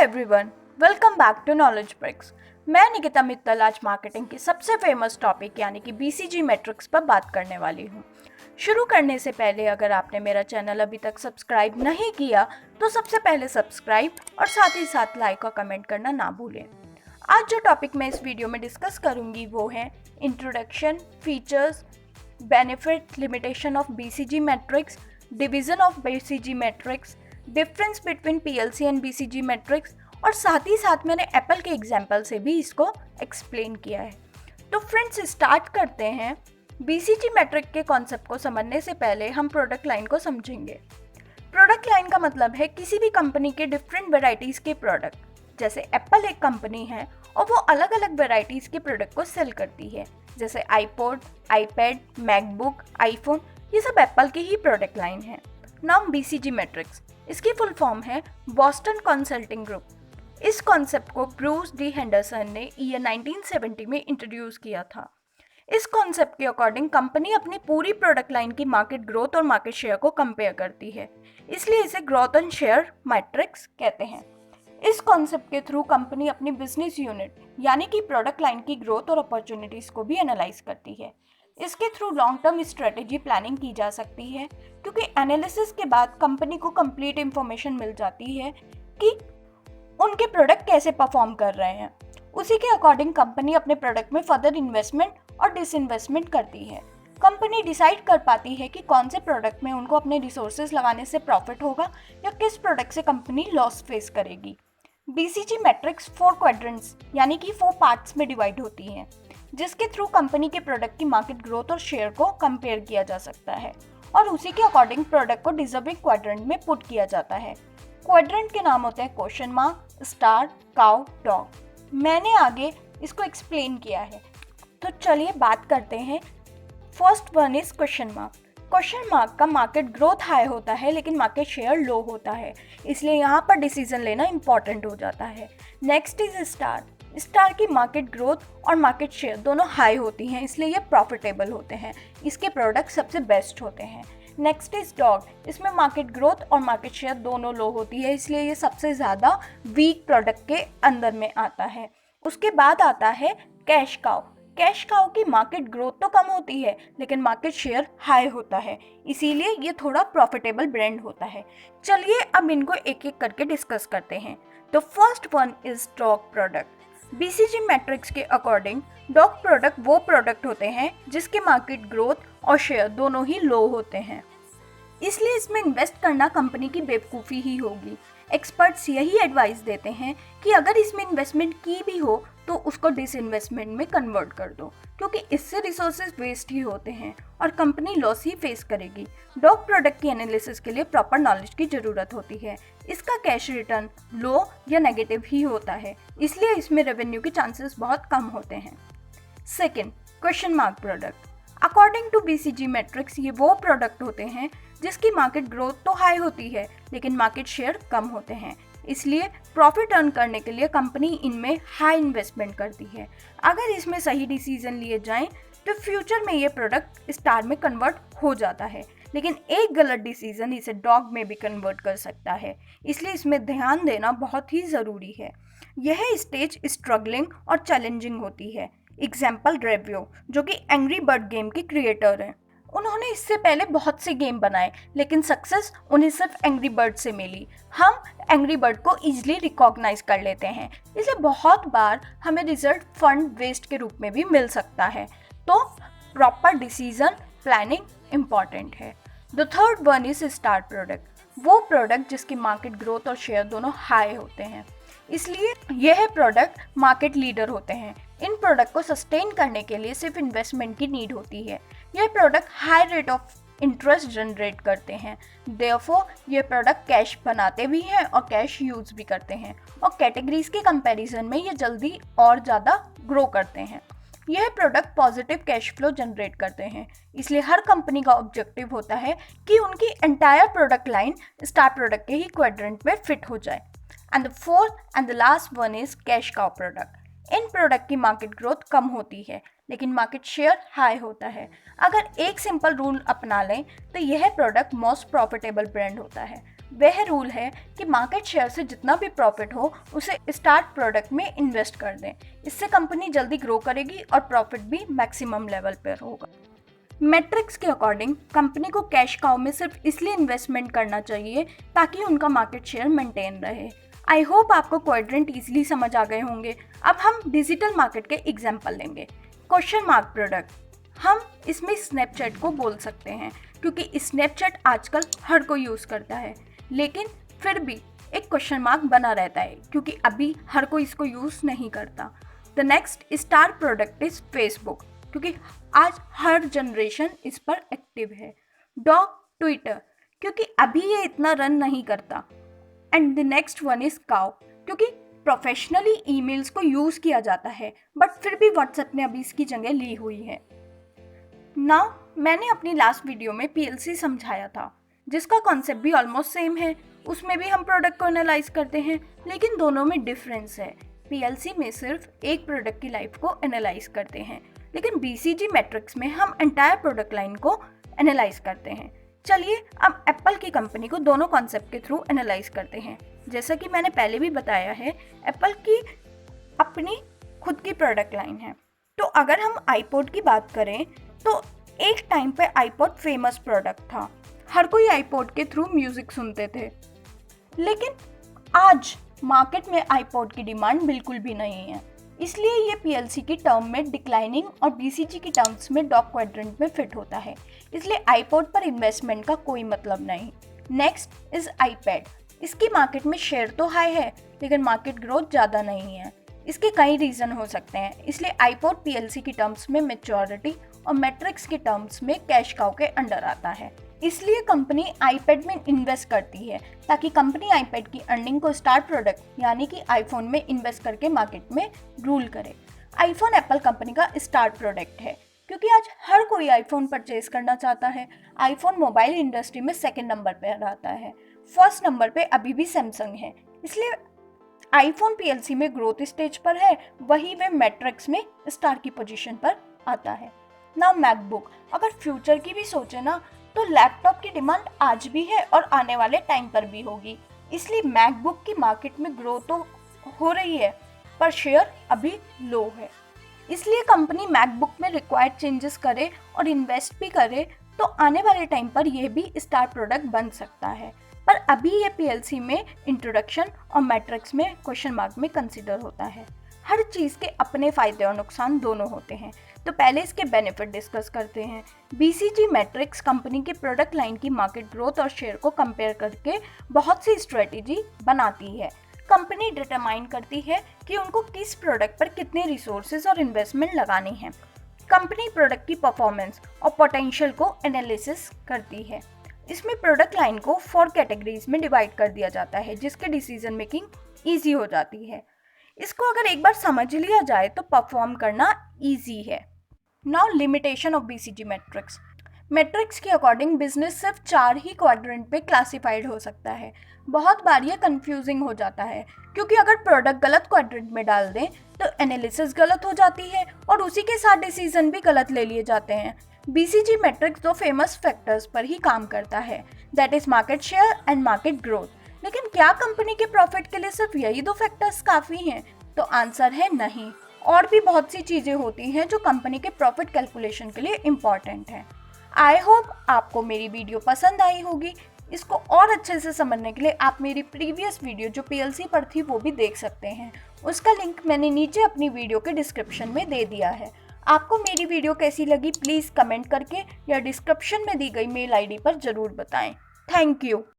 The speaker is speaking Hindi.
Everyone, welcome back to knowledge breaks. मैं निकिता मित्तल आज मार्केटिंग की सबसे फेमस टॉपिक यानी कि बीसीजी मैट्रिक्स पर बात करने वाली हूँ। शुरू करने से पहले अगर आपने मेरा चैनल अभी तक सब्सक्राइब नहीं किया तो सबसे पहले सब्सक्राइब और साथ ही साथ लाइक और कमेंट करना ना भूलें। आज जो टॉपिक मैं इस वीडियो में डिस्कस करूँगी वो है introduction, features, benefit, limitation of BCG matrix, division of BCG matrix, difference between PLC and BCG matrix और साथ ही साथ मैंने एप्पल के एग्जाम्पल से भी इसको एक्सप्लेन किया है। तो फ्रेंड्स स्टार्ट करते हैं। बीसीजी मैट्रिक के कॉन्सेप्ट को समझने से पहले हम प्रोडक्ट लाइन को समझेंगे। प्रोडक्ट लाइन का मतलब है किसी भी कंपनी के डिफरेंट वेराइटीज़ के प्रोडक्ट। जैसे एप्पल एक कंपनी है और वो अलग अलग वेराइटीज़ के प्रोडक्ट को सेल करती है, जैसे आईपॉड, आईपैड, मैकबुक, आईफोन, ये सब एप्पल की ही प्रोडक्ट लाइन है। नाउ बीसीजी मैट्रिक्स, इसकी फुल फॉर्म है बॉस्टन कंसल्टिंग ग्रुप। इस कॉन्सेप्ट को ब्रूस डी हेंडरसन ने ईयर 1970 में इंट्रोड्यूस किया था। इस कॉन्सेप्ट के अकॉर्डिंग कंपनी अपनी पूरी प्रोडक्ट लाइन की मार्केट ग्रोथ और मार्केट शेयर को कंपेयर करती है, इसलिए इसे ग्रोथ एंड शेयर मैट्रिक्स कहते हैं। इस कॉन्सेप्ट के थ्रू कंपनी अपनी बिजनेस यूनिट यानी कि प्रोडक्ट लाइन की ग्रोथ और अपॉर्चुनिटीज को भी एनालाइज करती है। इसके through long term strategy planning की जा सकती है, क्योंकि एनालिसिस के बाद कंपनी को कंप्लीट इंफॉर्मेशन मिल जाती है कि उनके प्रोडक्ट कैसे परफॉर्म कर रहे हैं। उसी के अकॉर्डिंग कंपनी अपने प्रोडक्ट में फर्दर इन्वेस्टमेंट और डिसइन्वेस्टमेंट करती है। कंपनी डिसाइड कर पाती है कि कौन से प्रोडक्ट में उनको अपने रिसोर्सेज लगाने से प्रॉफिट होगा या किस प्रोडक्ट से कंपनी लॉस फेस करेगी। बीसीजी मैट्रिक्स 4 क्वाड्रेंट्स यानी कि 4 पार्ट्स में डिवाइड होती हैं, जिसके थ्रू कंपनी के प्रोडक्ट की मार्केट ग्रोथ और शेयर को कंपेयर किया जा सकता है और उसी के अकॉर्डिंग प्रोडक्ट को डिजर्विंग क्वाड्रेंट में पुट किया जाता है। क्वाड्रेंट के नाम होते हैं question mark, star, cow, dog. मैंने आगे इसको एक्सप्लेन किया है, तो चलिए बात करते हैं। First one is question mark. Question mark का मार्केट ग्रोथ हाई होता है लेकिन मार्केट शेयर लो होता है, इसलिए यहाँ पर डिसीजन लेना इंपॉर्टेंट हो जाता है। Next is star. स्टार की मार्केट ग्रोथ और मार्केट शेयर दोनों हाई होती हैं, इसलिए ये प्रॉफिटेबल होते हैं, इसके प्रोडक्ट सबसे बेस्ट होते हैं। Next is dog. इसमें मार्केट ग्रोथ और मार्केट शेयर दोनों लो होती है, इसलिए ये सबसे ज़्यादा वीक प्रोडक्ट के अंदर में आता है। उसके बाद आता है कैश काउ। कैश काउ की मार्केट ग्रोथ तो कम होती है लेकिन मार्केट शेयर हाई होता है, इसीलिए ये थोड़ा प्रॉफिटेबल ब्रांड होता है। चलिए अब इनको एक एक करके डिस्कस करते हैं। तो first one is dog product. BCG matrix के अकॉर्डिंग डॉग प्रोडक्ट वो प्रोडक्ट होते हैं जिसके मार्केट ग्रोथ और शेयर दोनों ही लो होते हैं, इसलिए इसमें इन्वेस्ट करना कंपनी की बेवकूफ़ी ही होगी। एक्सपर्ट्स यही एडवाइस देते हैं कि अगर इसमें इन्वेस्टमेंट की भी हो तो उसको डिसइन्वेस्टमेंट में कन्वर्ट कर दो, क्योंकि इससे रिसोर्सेज वेस्ट ही होते हैं और कंपनी लॉस ही फेस करेगी। डॉग प्रोडक्ट की एनालिसिस के लिए प्रॉपर नॉलेज की ज़रूरत होती है। इसका कैश रिटर्न लो या नेगेटिव ही होता है, इसलिए इसमें रेवेन्यू के चांसेस बहुत कम होते हैं। Second, question mark product. According to BCG matrix ये वो प्रोडक्ट होते हैं जिसकी मार्केट ग्रोथ तो हाई होती है लेकिन मार्केट शेयर कम होते हैं, इसलिए प्रॉफिट अर्न करने के लिए कंपनी इनमें हाई इन्वेस्टमेंट करती है। अगर इसमें सही डिसीजन लिए जाएं तो फ्यूचर में ये प्रोडक्ट स्टार में कन्वर्ट हो जाता है, लेकिन एक गलत डिसीजन इसे डॉग में भी कन्वर्ट कर सकता है, इसलिए इसमें ध्यान देना बहुत ही ज़रूरी है। यह स्टेज स्ट्रगलिंग और चैलेंजिंग होती है। एग्जाम्पल रेव्यो, जो कि एंग्री बर्ड गेम के क्रिएटर हैं। उन्होंने इससे पहले बहुत से गेम बनाए लेकिन सक्सेस उन्हें सिर्फ एंग्री बर्ड से मिली। हम एंग्री बर्ड को ईजिली रिकॉग्नाइज कर लेते हैं, इसलिए बहुत बार हमें रिजल्ट फंड वेस्ट के रूप में भी मिल सकता है। तो प्रॉपर डिसीजन प्लानिंग इम्पॉर्टेंट है। The third one is star product. वो प्रोडक्ट जिसकी मार्केट ग्रोथ और शेयर दोनों हाई होते हैं, इसलिए यह प्रोडक्ट मार्केट लीडर होते हैं। इन प्रोडक्ट को सस्टेन करने के लिए सिर्फ इन्वेस्टमेंट की नीड होती है। यह product high rate of interest generate करते हैं, देयरफॉर ये प्रोडक्ट कैश बनाते भी हैं और कैश यूज भी करते हैं, और कैटेगरीज के कंपैरिजन में ये जल्दी और ज़्यादा ग्रो करते हैं। यह product positive cash flow generate करते हैं, इसलिए हर कंपनी का ऑब्जेक्टिव होता है कि उनकी entire product line star product के ही क्वाड्रेंट में फिट हो जाए। And the fourth and the last one is cash cow product. In product की मार्केट ग्रोथ कम होती है लेकिन मार्केट शेयर हाई होता है। अगर एक सिंपल रूल अपना लें तो यह प्रोडक्ट मोस्ट प्रॉफिटेबल ब्रांड होता है। वह रूल है कि मार्केट शेयर से जितना भी प्रॉफिट हो उसे स्टार्ट प्रोडक्ट में इन्वेस्ट कर दें। इससे कंपनी जल्दी ग्रो करेगी और प्रॉफिट भी मैक्सिमम लेवल पर होगा। मैट्रिक्स के अकॉर्डिंग कंपनी को कैश काउ में सिर्फ इसलिए इन्वेस्टमेंट करना चाहिए ताकि उनका मार्केट शेयर मेंटेन रहे। आई होप आपको क्वाड्रेंट इजीली समझ आ गए होंगे। अब हम डिजिटल मार्केट के एग्जाम्पल लेंगे। क्वेश्चन मार्क प्रोडक्ट, हम इसमें स्नैपचैट को बोल सकते हैं क्योंकि स्नैपचैट आजकल हर कोई यूज़ करता है, लेकिन फिर भी एक क्वेश्चन मार्क बना रहता है क्योंकि अभी हर कोई इसको यूज़ नहीं करता। The next star product is Facebook क्योंकि आज हर जनरेशन इस पर एक्टिव है। डॉग ट्विटर क्योंकि अभी ये इतना रन नहीं करता। And the next one is cow क्योंकि प्रोफेशनली ईमेल्स को यूज़ किया जाता है बट फिर भी व्हाट्सएप ने अभी इसकी जगह ली हुई है। नाउ मैंने अपनी लास्ट वीडियो में पीएलसी समझाया था जिसका कॉन्सेप्ट भी ऑलमोस्ट सेम है। उसमें भी हम प्रोडक्ट को एनालाइज करते हैं, लेकिन दोनों में डिफरेंस है। पीएलसी में सिर्फ एक प्रोडक्ट की लाइफ को एनालाइज करते हैं, लेकिन बीसीजी मैट्रिक्स में हम एंटायर प्रोडक्ट लाइन को एनालाइज करते हैं। चलिए अब एप्पल की कंपनी को दोनों कॉन्सेप्ट के थ्रू एनालाइज करते हैं। जैसा कि मैंने पहले भी बताया है, एप्पल की अपनी खुद की प्रोडक्ट लाइन है। तो अगर हम आईपॉड की बात करें तो एक टाइम पे आईपॉड फेमस प्रोडक्ट था, हर कोई आईपॉड के थ्रू म्यूजिक सुनते थे। लेकिन आज मार्केट में आईपॉड की डिमांड बिल्कुल भी नहीं है, इसलिए ये पीएलसी की टर्म में डिक्लाइनिंग और बीसीजी की टर्म्स में डॉग क्वाड्रेंट में फिट होता है। इसलिए आईपॉड पर इन्वेस्टमेंट का कोई मतलब नहीं। Next is iPad. इसकी मार्केट में शेयर तो हाई है, लेकिन मार्केट ग्रोथ ज़्यादा नहीं है। इसके कई रीज़न हो सकते हैं, इसलिए आईपॉड पीएलसी की टर्म्स में मैच्योरिटी और मैट्रिक्स की टर्म्स में कैश काउ के अंडर आता है। इसलिए कंपनी आईपैड में इन्वेस्ट करती है ताकि कंपनी आईपैड की अर्निंग को स्टार प्रोडक्ट यानी कि आईफोन में इन्वेस्ट करके मार्केट में रूल करे। आईफोन एप्पल कंपनी का स्टार प्रोडक्ट है क्योंकि आज हर कोई आईफोन परचेज करना चाहता है। आईफोन मोबाइल इंडस्ट्री में सेकंड नंबर पर आता है, फर्स्ट नंबर पे अभी भी सैमसंग है। इसलिए आईफोन पीएलसी में ग्रोथ स्टेज पर है, वही वे मैट्रिक्स में स्टार की पोजीशन पर आता है। ना मैकबुक, अगर फ्यूचर की भी सोचे ना तो लैपटॉप की डिमांड आज भी है और आने वाले टाइम पर भी होगी। इसलिए मैकबुक की मार्केट में ग्रोथ तो हो रही है पर शेयर अभी लो है। इसलिए कंपनी मैकबुक में रिक्वायर्ड चेंजेस करे और इन्वेस्ट भी करे तो आने वाले टाइम पर यह भी स्टार प्रोडक्ट बन सकता है। पर अभी ये पीएलसी में इंट्रोडक्शन और मैट्रिक्स में क्वेश्चन मार्क में कंसीडर होता है। हर चीज़ के अपने फायदे और नुकसान दोनों होते हैं, तो पहले इसके बेनिफिट डिस्कस करते हैं। बीसीजी मैट्रिक्स कंपनी की प्रोडक्ट लाइन की मार्केट ग्रोथ और शेयर को कंपेयर करके बहुत सी स्ट्रेटेजी बनाती है। कंपनी डिटरमाइन करती है कि उनको किस प्रोडक्ट पर कितने रिसोर्सेज और इन्वेस्टमेंट लगाने हैं। कंपनी प्रोडक्ट की परफॉर्मेंस और पोटेंशियल को एनालिसिस करती है। इसमें प्रोडक्ट लाइन को 4 कैटेगरीज में डिवाइड कर दिया जाता है जिसके डिसीजन मेकिंग ईजी हो जाती है। इसको अगर एक बार समझ लिया जाए तो परफॉर्म करना ईजी है। Now limitation of BCG matrix. Matrix के अकॉर्डिंग बिजनेस सिर्फ 4 ही क्वाड्रेंट पे क्लासिफाइड हो सकता है। बहुत बार ये कंफ्यूजिंग हो जाता है क्योंकि अगर प्रोडक्ट गलत क्वाड्रेंट में डाल दें तो एनालिसिस गलत हो जाती है और उसी के साथ डिसीजन भी गलत ले लिए जाते हैं। बीसीजी मैट्रिक्स 2 फेमस फैक्टर्स पर ही काम करता है, that is market share and market growth. लेकिन क्या कंपनी के प्रॉफिट के लिए सिर्फ यही 2 फैक्टर्स काफ़ी हैं? तो आंसर है नहीं, और भी बहुत सी चीज़ें होती हैं जो कंपनी के प्रॉफिट कैलकुलेशन के लिए इम्पॉर्टेंट हैं। आई होप आपको मेरी वीडियो पसंद आई होगी। इसको और अच्छे से समझने के लिए आप मेरी प्रीवियस वीडियो जो पीएलसी पर थी वो भी देख सकते हैं। उसका लिंक मैंने नीचे अपनी वीडियो के डिस्क्रिप्शन में दे दिया है। आपको मेरी वीडियो कैसी लगी प्लीज़ कमेंट करके या डिस्क्रिप्शन में दी गई मेल आईडी पर ज़रूर बताएं। Thank you.